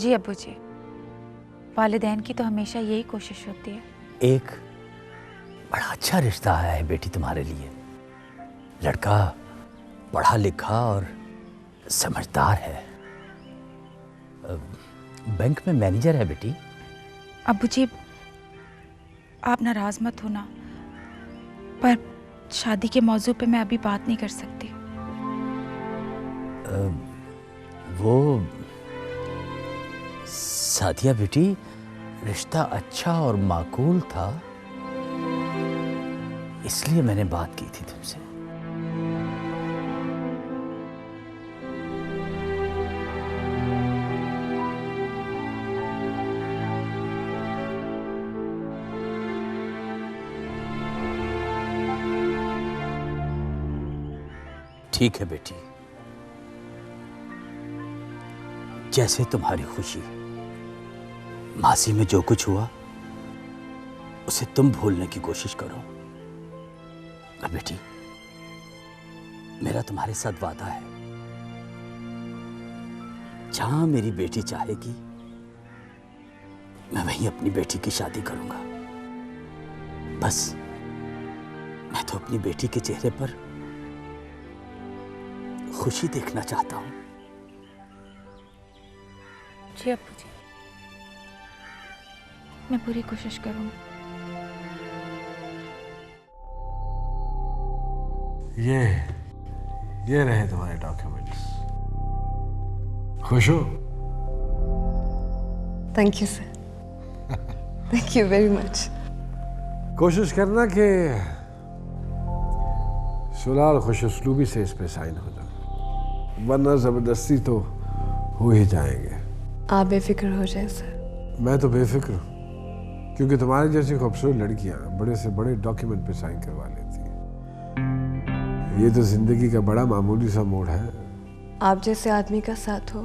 जी अब्बू जी, वालिदैन की तो हमेशा यही कोशिश होती है। एक बड़ा अच्छा रिश्ता आया है बेटी तुम्हारे लिए। लड़का पढ़ा लिखा और समझदार है, बैंक में मैनेजर है बेटी। अब्बू जी, आप नाराज मत होना, पर शादी के मौजू पे मैं अभी बात नहीं कर सकती। वो सादिया बेटी, रिश्ता अच्छा और माकूल था, इसलिए मैंने बात की थी तुमसे। ठीक है बेटी, जैसे तुम्हारी खुशी। मासी में जो कुछ हुआ उसे तुम भूलने की कोशिश करो। और बेटी, मेरा तुम्हारे साथ वादा है, जहां मेरी बेटी चाहेगी मैं वहीं अपनी बेटी की शादी करूंगा। बस मैं तो अपनी बेटी के चेहरे पर खुशी देखना चाहता हूं। जी अब्बू जी, मैं पूरी कोशिश करूंगी। ये रहे तुम्हारे डॉक्यूमेंट्स। खुश हो? Thank you sir, thank you very much. कोशिश करना कि सुलह और खुशउस्लूबी से इस पे साइन हो जाए, वरना जबरदस्ती तो हो ही जाएंगे। आप बेफिक्र हो जाए सर। मैं तो बेफिक्र हूँ, क्योंकि तुम्हारी जैसी खूबसूरत लड़कियां बड़े से बड़े डॉक्यूमेंट पे साइन करवा लेती हैं। ये तो जिंदगी का बड़ा मामूली सा मोड़ है। आप जैसे आदमी का साथ हो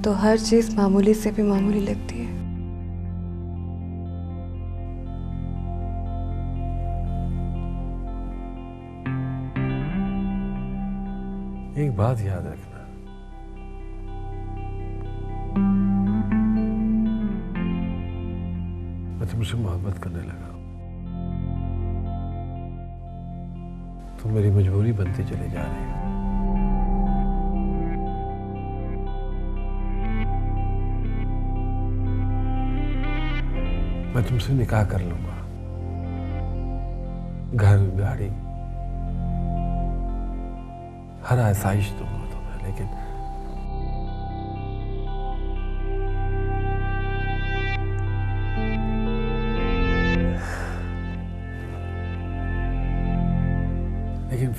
तो हर चीज मामूली से भी मामूली लगती है। एक बात याद रखना, मैं तुमसे मोहब्बत करने लगा। तुम मेरी मजबूरी बनती चली जा रही हो। मैं तुमसे निकाह कर लूंगा, घर गाड़ी हर आसाइश दूंगा तुम्हें, लेकिन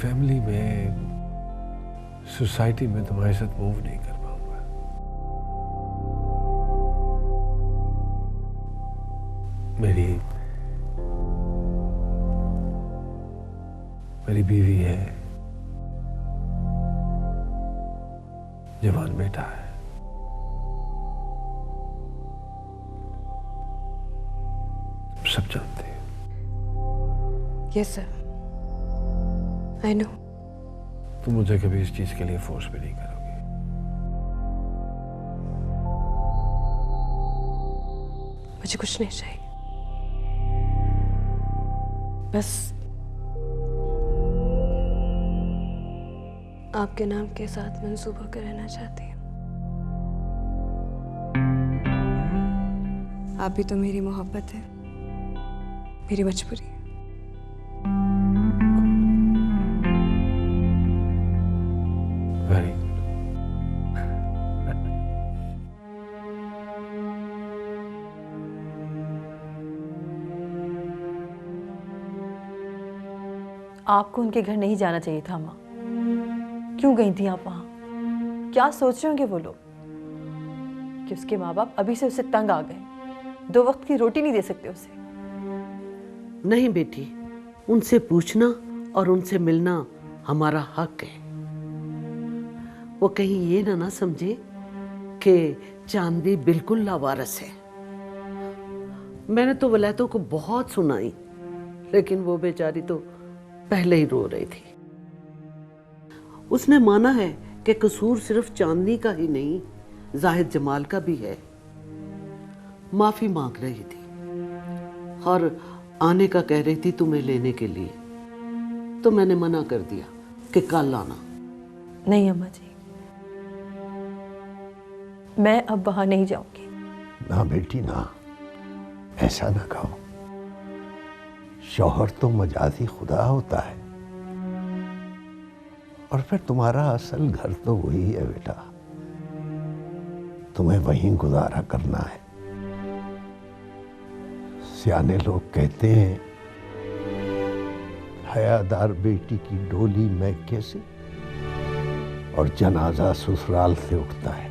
फैमिली में, सोसाइटी में तुम्हारे साथ मूव नहीं कर पाऊंगा। मेरी बीवी है, जवान बेटा है। सब जानते हैं। Yes sir, I know. तुम मुझे कभी इस चीज के लिए फोर्स भी नहीं करोगे। मुझे कुछ नहीं चाहिए, बस आपके नाम के साथ मंसूब होकर रहना चाहती हूँ। आप भी तो मेरी मोहब्बत है, मेरी मजबूरी है। Very good. आपको उनके घर नहीं जाना चाहिए था माँ। क्यों गई थी आप वहां? क्या सोच रहे होंगे वो लोग कि उसके माँ बाप अभी से उससे तंग आ गए, 2 वक्त की रोटी नहीं दे सकते उसे। नहीं बेटी, उनसे पूछना और उनसे मिलना हमारा हक है। वो कहीं ये ना समझे कि चांदी बिल्कुल लावारिस है। मैंने तो वलैतों को बहुत सुनाई, लेकिन वो बेचारी तो पहले ही रो रही थी। उसने माना है कि कसूर सिर्फ चांदनी का ही नहीं जाहिद जमाल का भी है। माफी मांग रही थी और आने का कह रही थी तुम्हें लेने के लिए, तो मैंने मना कर दिया कि कल आना। नहीं अम्मा जी, मैं अब वहां नहीं जाऊंगी। ना बेटी ना, ऐसा ना कहो। शौहर तो मजाजी खुदा होता है, और फिर तुम्हारा असल घर तो वही है बेटा, तुम्हें वहीं गुजारा करना है। सियाने लोग कहते हैं हयादार बेटी की डोली मैके से और जनाजा ससुराल से उठता है,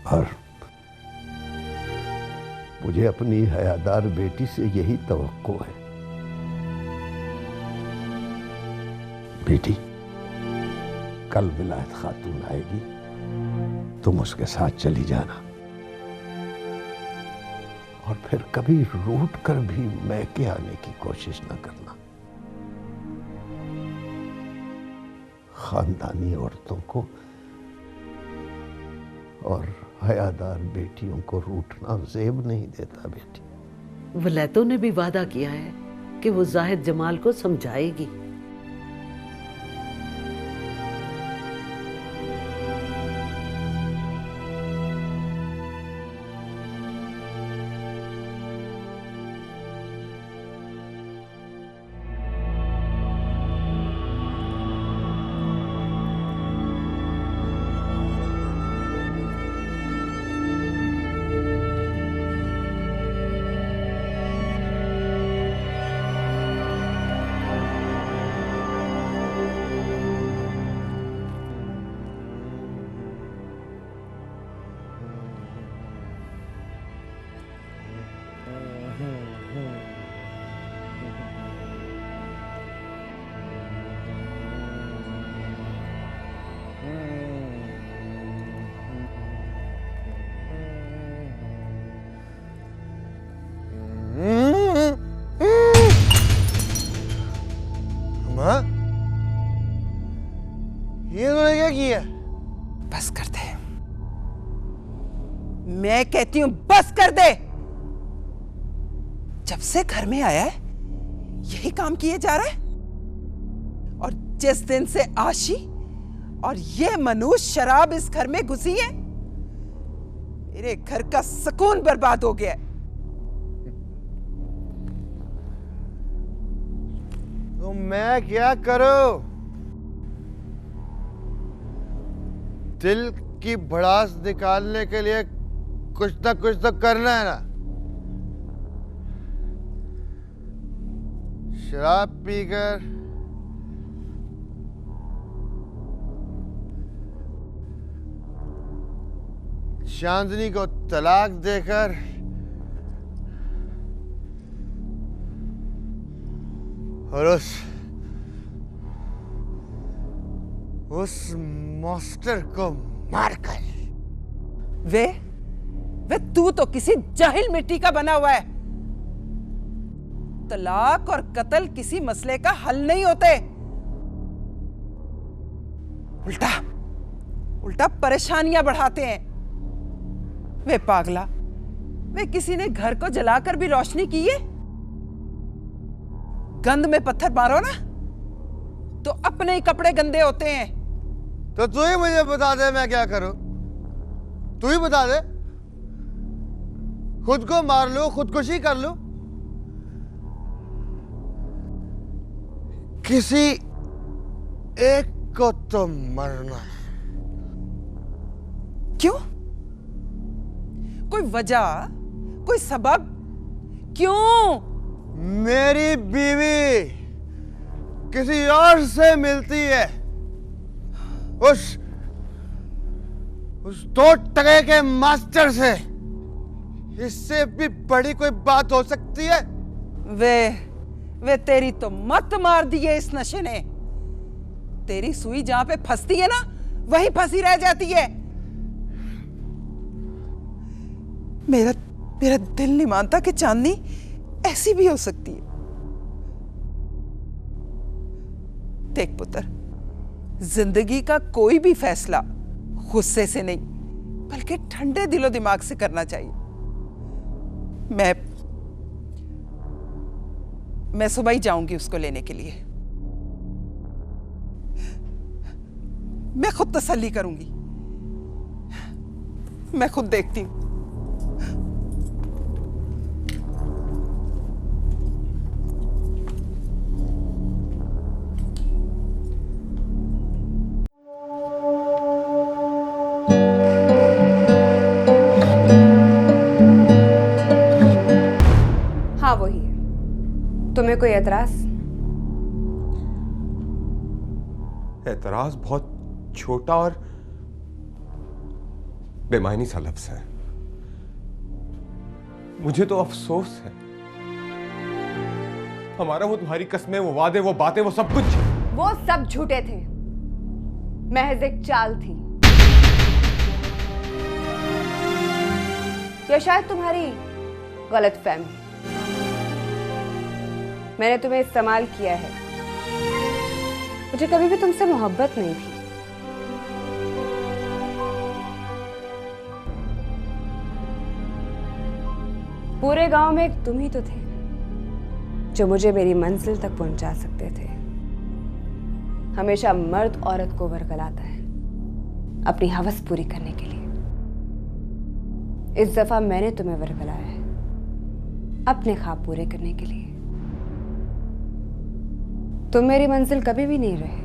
और मुझे अपनी हयादार बेटी से यही तवक्को है। बेटी, कल विलायत खातून आएगी, तुम उसके साथ चली जाना, और फिर कभी रूठ कर भी मैके आने की कोशिश न करना। खानदानी औरतों को और हयादार बेटियों को रूठना ज़ेब नहीं देता बेटी। वलैतों ने भी वादा किया है कि वो जाहिद जमाल को समझाएगी। ये तूने क्या किया? बस कर दे, मैं कहती हूं बस कर दे। जब से घर में आया है यही काम किए जा रहा है, और जिस दिन से आशी और ये मनूष शराब इस घर में घुसी है, मेरे घर का सुकून बर्बाद हो गया है। तो मैं क्या करूं? दिल की भड़ास निकालने के लिए कुछ ना कुछ तो करना है ना। शराब पीकर चांदनी को तलाक देकर और उस मास्टर को मारकर। वे तू तो किसी जाहिल मिट्टी का बना हुआ है। तलाक और कत्ल किसी मसले का हल नहीं होते, उल्टा परेशानियां बढ़ाते हैं। वे पागला, वे किसी ने घर को जलाकर भी रोशनी की है। गंद में पत्थर मारो ना तो अपने ही कपड़े गंदे होते हैं। तो तू ही मुझे बता दे मैं क्या करूं? तू ही बता दे। खुद को मार लूं, खुदकुशी कर लूं, किसी एक को तो मरना है। क्यों? कोई वजह, कोई सबब? क्यों? मेरी बीवी किसी और से मिलती है, उस 2 टके के मास्टर से। इससे भी बड़ी कोई बात हो सकती है? वे तेरी तो मत मार दी है इस नशे ने। तेरी सुई जहां पे फंसती है ना, वहीं फंसी रह जाती है। मेरा दिल नहीं मानता कि चांदनी ऐसी भी हो सकती है। देख पुत्र, जिंदगी का कोई भी फैसला गुस्से से नहीं बल्कि ठंडे दिलो दिमाग से करना चाहिए। मैं सुबह ही जाऊंगी उसको लेने के लिए। मैं खुद तसल्ली करूंगी, मैं खुद देखती हूं। हाँ वही है। तुम्हें कोई एतराज? एतराज बहुत छोटा और बेमानी सा लफ्ज है। मुझे तो अफसोस है, हमारा वो तुम्हारी कस्में, वो वादे, वो बातें, वो सब कुछ, वो सब झूठे थे, महज एक चाल थी। या शायद तुम्हारी गलतफहमी। मैंने तुम्हें इस्तेमाल किया है, मुझे कभी भी तुमसे मोहब्बत नहीं थी। पूरे गांव में एक तुम ही तो थे जो मुझे मेरी मंजिल तक पहुंचा सकते थे। हमेशा मर्द औरत को वरगलाता है अपनी हवस पूरी करने के लिए। इस दफा मैंने तुम्हें वरगलाया है अपने ख्वाब पूरे करने के लिए। तुम मेरी मंजिल कभी भी नहीं रहे,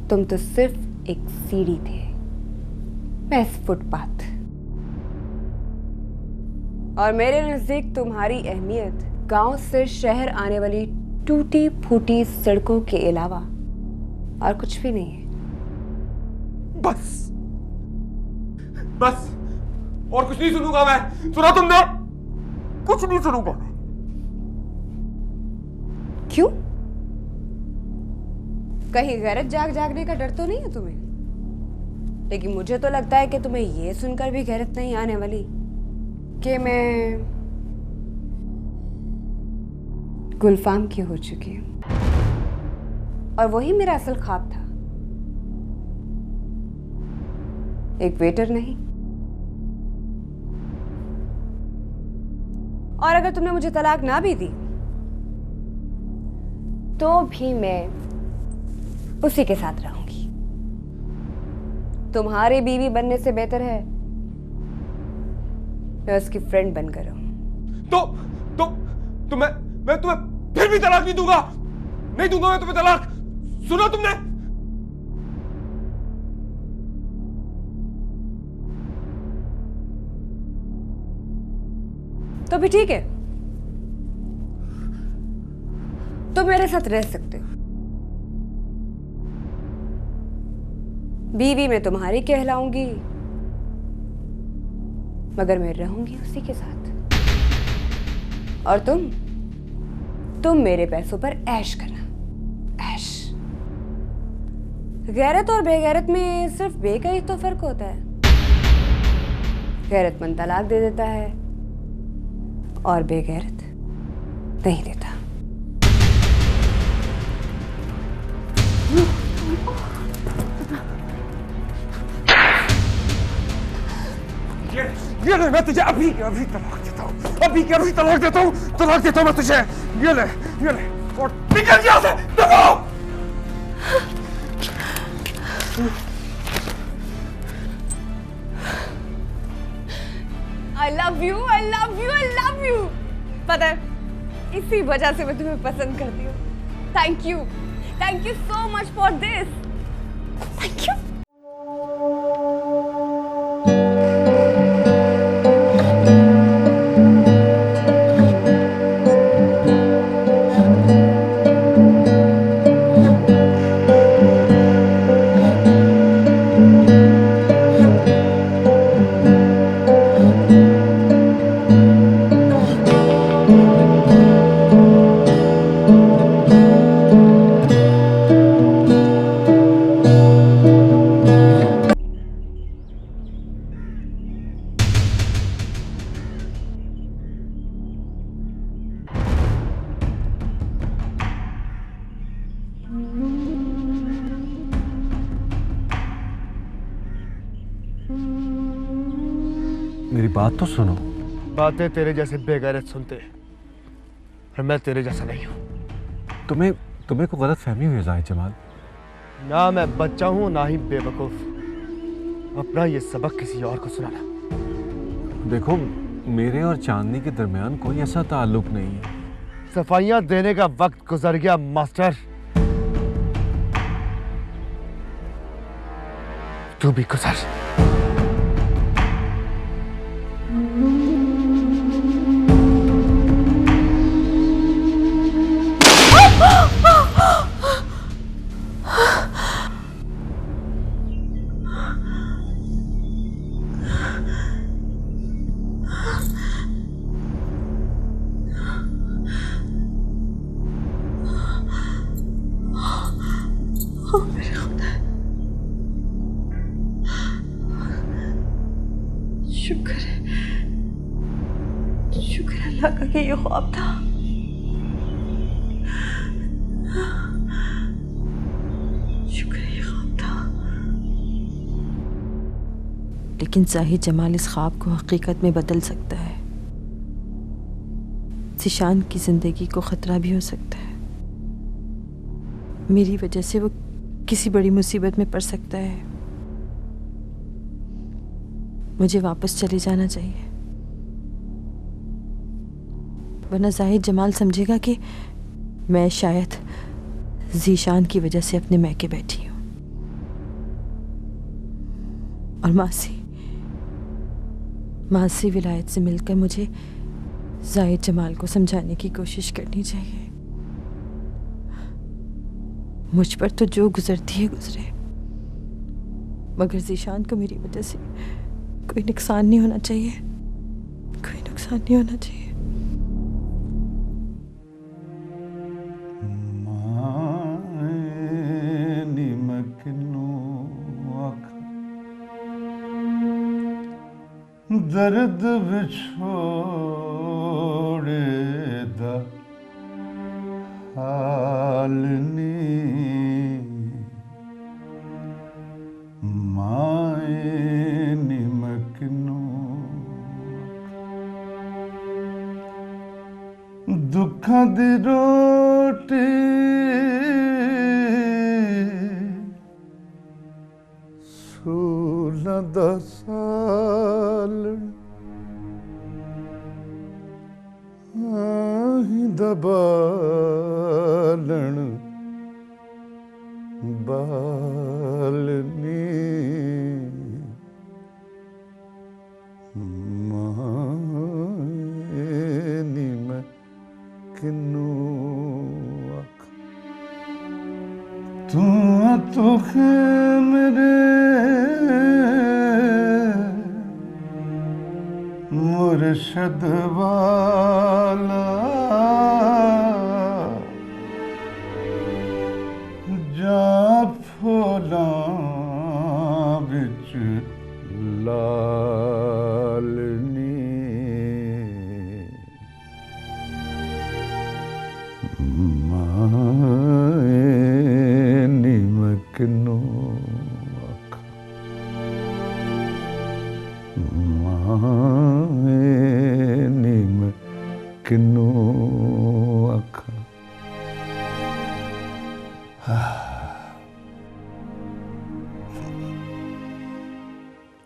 तुम तो सिर्फ एक सीढ़ी थे, महज फुटपाथ। और मेरे नजदीक तुम्हारी अहमियत गांव से शहर आने वाली टूटी फूटी सड़कों के अलावा और कुछ भी नहीं है। बस बस, और कुछ नहीं सुनूंगा मैं। सुना तुमने? कुछ नहीं सुनूंगा मैं। क्यों? कहीं गैरत जागने का डर तो नहीं है तुम्हें? लेकिन मुझे तो लगता है कि तुम्हें यह सुनकर भी गैरत नहीं आने वाली कि मैं गुलफाम की हो चुकी हूं, और वही मेरा असल ख्वाब था, एक वेटर नहीं। और अगर तुमने मुझे तलाक ना भी दी तो भी मैं उसी के साथ रहूंगी। तुम्हारी बीवी बनने से बेहतर है मैं उसकी फ्रेंड बनकर रहूं। तो मैं तुम्हें फिर भी तलाक नहीं दूंगा। नहीं दूंगा मैं तुम्हें तलाक। सुना तुमने? तो भी ठीक है, तो मेरे साथ रह सकते हो। बीवी मैं तुम्हारी कहलाऊंगी, मगर मैं रहूंगी उसी के साथ। और तुम मेरे पैसों पर ऐश करना, ऐश। गैरत और बेगैरत में सिर्फ बे का ही तो फर्क होता है। गैरतमंद तलाक दे देता है और बेगैरत नहीं देता। ये ले, मैं तुझे अभी तलाक देता हूँ। अभी तलाक देता हूँ मैं तुझे। ये ले और निकल यहाँ से। देखो, I love you, I love you, I love you। पता है, इसी वजह से मैं तुम्हें पसंद करती हूँ। Thank you so much for this। Thank you। बात तो सुनो। बातें तेरे जैसे बेगैरत सुनते हैं और मैं तेरे जैसा नहीं हूँ। तुम्हें को गलत फहमी हुई है जाहिद जमाल। ना मैं बच्चा हूँ ना ही बेवकूफ। अपना ये सबक किसी और को सुनाना। देखो, मेरे और चांदनी के दरमियान कोई ऐसा ताल्लुक नहीं है। सफाइयाँ देने का वक्त गुजर गया मास्टर। तू भी गुजर। शुक्र अल्लाह का कि ये ख्वाब था। शुक्र ये ख्वाब था। लेकिन जाहिद जमाल इस ख्वाब को हकीकत में बदल सकता है। ज़ीशान की जिंदगी को खतरा भी हो सकता है। मेरी वजह से वो किसी बड़ी मुसीबत में पड़ सकता है। मुझे वापस चले जाना चाहिए, वरना जाहिद जमाल समझेगा कि मैं शायद ज़ीशान की वजह से अपने मैके बैठी हूँ। और मासी विलायत से मिलकर मुझे जाहिद जमाल को समझाने की कोशिश करनी चाहिए। मुझ पर तो जो गुजरती है गुजरे, मगर ज़ीशान को मेरी वजह से कोई नुकसान नहीं होना चाहिए। कोई नुकसान नहीं होना चाहिए। दर्द बिछोड़े दा हालनी माए निमकनो दुखा दी रोटी सूला दा सालन दबालन बालनी मानी मैं किनू आख तू मेरे मुर्शद वाला जा फूला बिच लालनी माए निमकनो आखा माए निमकनो आखा।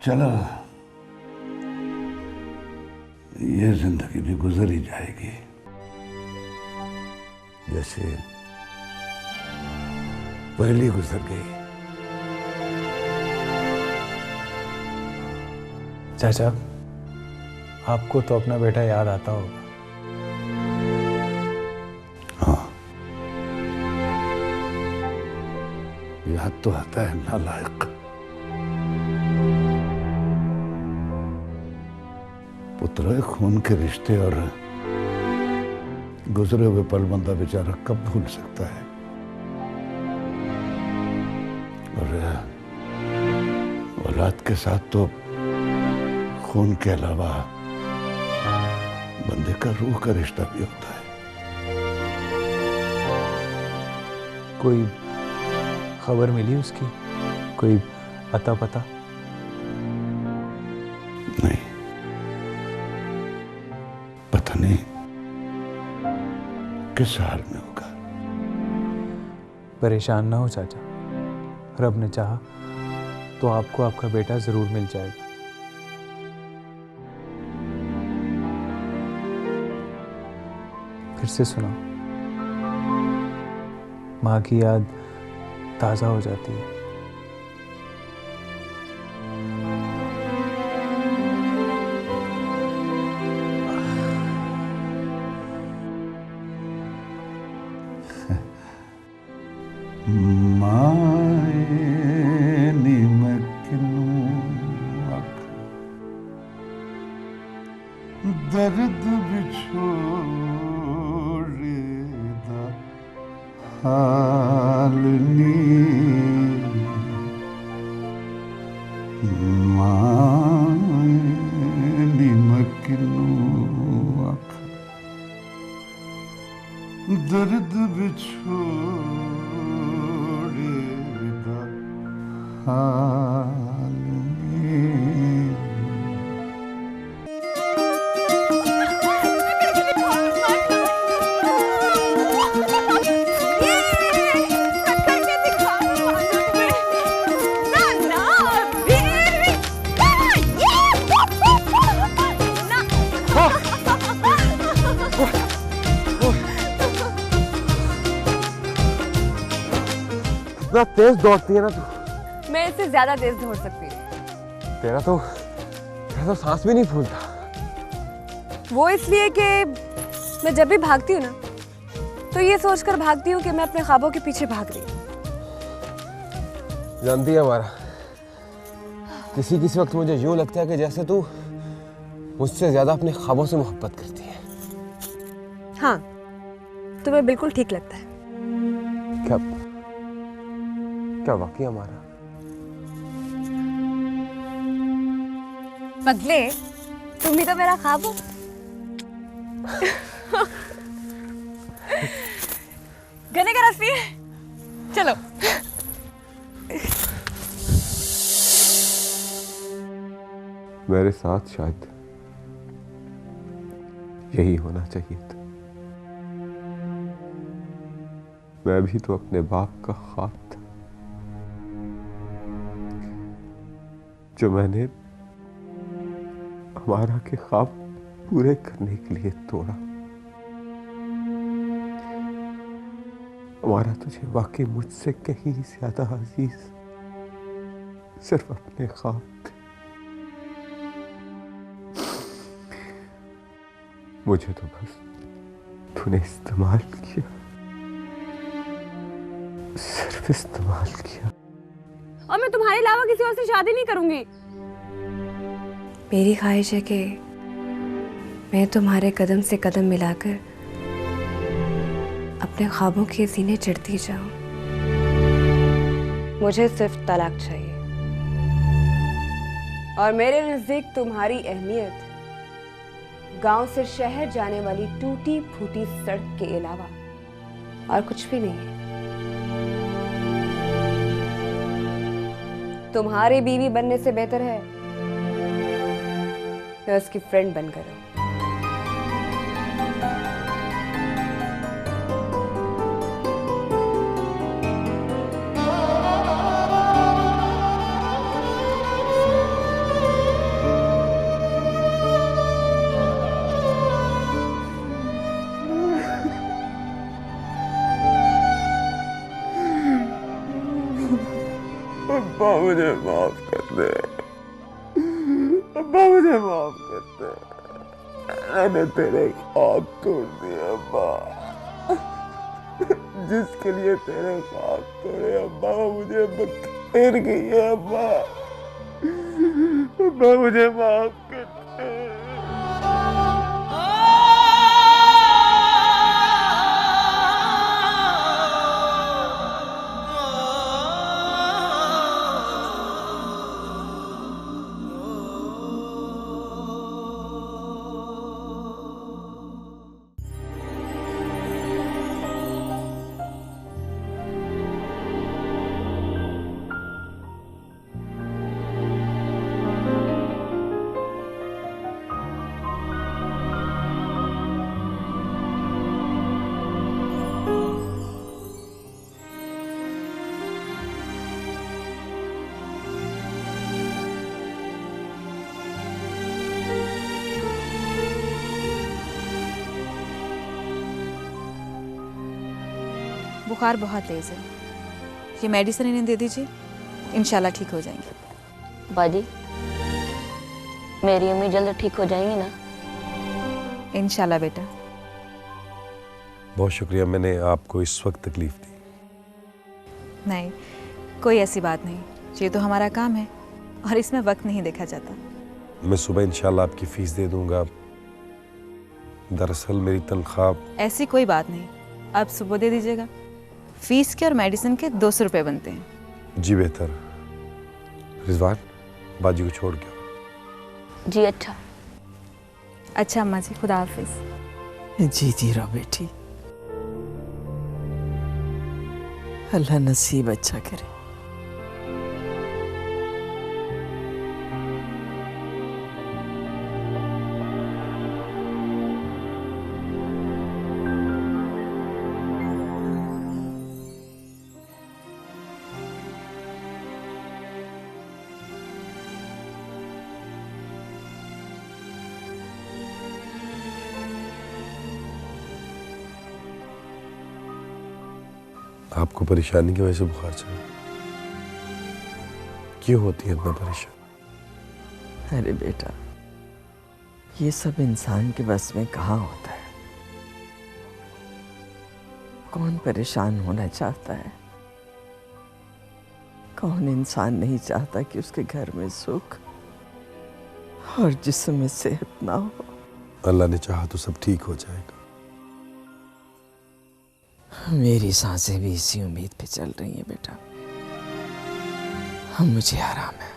चलो, ये जिंदगी भी गुजर ही जाएगी, जैसे पहली गुजर गई। चाचा, आपको तो अपना बेटा याद आता होगा। हाँ, याद तो आता है नालायक। पुत्र खून के रिश्ते और गुजरे हुए पल बंदा बेचारा कब भूल सकता है। और औलाद के साथ तो खून के अलावा बंदे का रूह का रिश्ता भी होता है। कोई खबर मिली उसकी? कोई अता पता? नहीं, जाने किस हाल में होगा। परेशान ना हो चाचा, रब ने चाहा तो आपको आपका बेटा जरूर मिल जाएगा। फिर से सुनाओ, माँ की याद ताजा हो जाती है। दर्द बिछोड़े दा हालनी मानी मकनू आख दर्द बिछोड़े दा हालनी। इतना तेज दौड़ती है ना तू। मैं इससे ज्यादा तेज दौड़ सकती हूँ। तेरा तो सांस भी नहीं फूलता। वो इसलिए कि मैं जब भी भागती हूँ ना तो ये सोचकर भागती हूँ कि मैं अपने ख्वाबों के पीछे भाग रही हूँ। जानती है हमारा, किसी वक्त मुझे यूं लगता है कि जैसे तू मुझसे ज्यादा अपने ख्वाबों से मोहब्बत करती है। हाँ, तुम्हें बिल्कुल ठीक लगता है। क्या वाकई हमारा? पगले, तुम भी तो मेरा ख्वाब हो। गने का रस पिए, चलो। मेरे साथ शायद यही होना चाहिए था। मैं भी तो अपने बाप का ख्वाब था जो मैंने हमारा के ख्वाब पूरे करने के लिए तोड़ा। हमारा तुझे वाकई मुझसे कहीं ज्यादा अजीज सिर्फ अपने ख्वाब थे। मुझे तो बस तूने इस्तेमाल किया, सिर्फ इस्तेमाल किया। और मैं तुम्हारे अलावा किसी और से शादी नहीं करूंगी। मेरी ख्वाहिश है कि मैं तुम्हारे कदम से कदम मिलाकर अपने ख्वाबों के सीने चढ़ती जाऊं। मुझे सिर्फ तलाक चाहिए और मेरे नजदीक तुम्हारी अहमियत गांव से शहर जाने वाली टूटी फूटी सड़क के अलावा और कुछ भी नहीं है। तुम्हारी बीवी बनने से बेहतर है मैं उसकी फ्रेंड बनकर रहूं। अब्बा मुझे माफ कर दे, अब्बा मुझे माफ कर दे। मैंने तेरे ख्वाब तोड़ दिए अब्बा, जिसके लिए तेरे ख्वाब तोड़े अब्बा वो मुझे घेर गई है अब्बा। अब्बा मुझे माफ कर दे। बुखार बहुत तेज़ है। ये मेडिसिन इन्हें दे दीजिए, इंशाल्लाह ठीक हो जाएंगे। बाजी, मेरी अम्मी जल्द ठीक हो जाएंगी ना? इंशाल्लाह बेटा। बहुत शुक्रिया, मैंने आपको इस वक्त तकलीफ दी। नहीं, कोई ऐसी बात नहीं, ये तो हमारा काम है और इसमें वक्त नहीं देखा जाता। मैं सुबह इंशाल्लाह आपकी फीस दे दूंगा। दरअसल मेरी तनख्वाह। ऐसी कोई बात नहीं, आप सुबह दे दीजिएगा। फीस के और मेडिसिन के 200 रुपये बनते हैं। जी बेहतर। रिजवान, बाजी को छोड़ के। जी अच्छा। अच्छा अम्मा जी, खुदा हाफिज। जीती रहो बेटी, अल्लाह नसीब अच्छा करे। आपको परेशानी की वजह से बुखार चढ़ा? क्यों होती है इतना परेशान? अरे बेटा, ये सब इंसान के बस में कहाँ होता है। कौन परेशान होना चाहता है? कौन इंसान नहीं चाहता कि उसके घर में सुख और जिस्म में सेहत ना हो। अल्लाह ने चाहा तो सब ठीक हो जाएगा। मेरी सांसें भी इसी उम्मीद पे चल रही हैं बेटा। मुझे आराम है।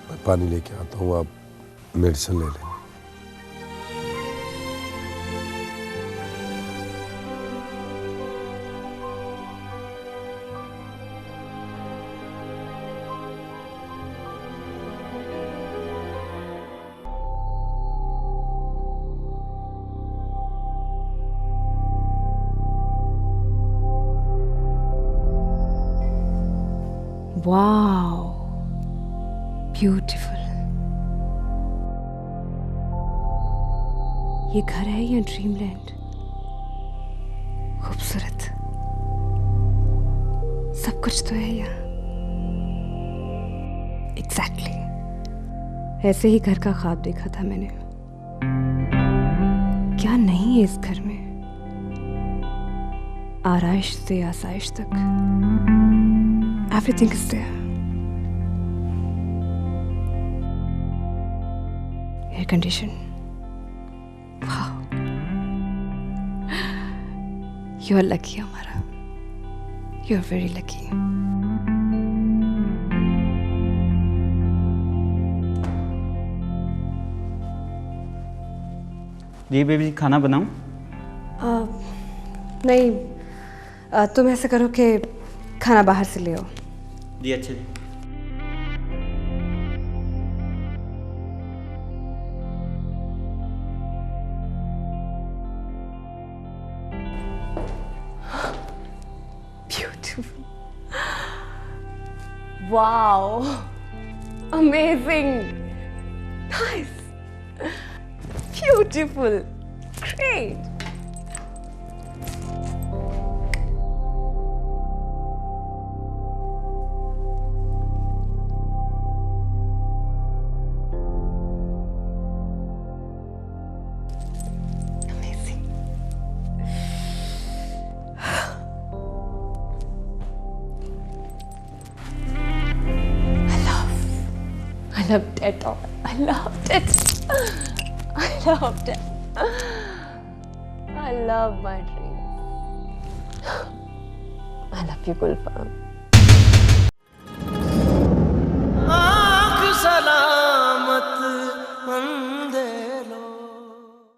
मैं पानी लेके आता हूँ, आप मेडिसिन ले लें। Wow, beautiful. ये घर है या ड्रीमलैंड? खूबसूरत, सब कुछ तो है यहाँ। एग्जैक्टली ऐसे ही घर का ख्वाब देखा था मैंने। क्या नहीं है इस घर में? आराइश से आसाइश तक, everything is there. Air condition. Wow. You're lucky, Amara. You're very lucky. जी बेबी, खाना बनाऊं? नहीं, तुम ऐसा करो कि खाना बाहर से ले आओ। जी अच्छे जी। Beautiful. Wow. Amazing. Nice. Beautiful. Great. I loved it. I loved it. I loved it. I love my dreams. I love you, Gulfam.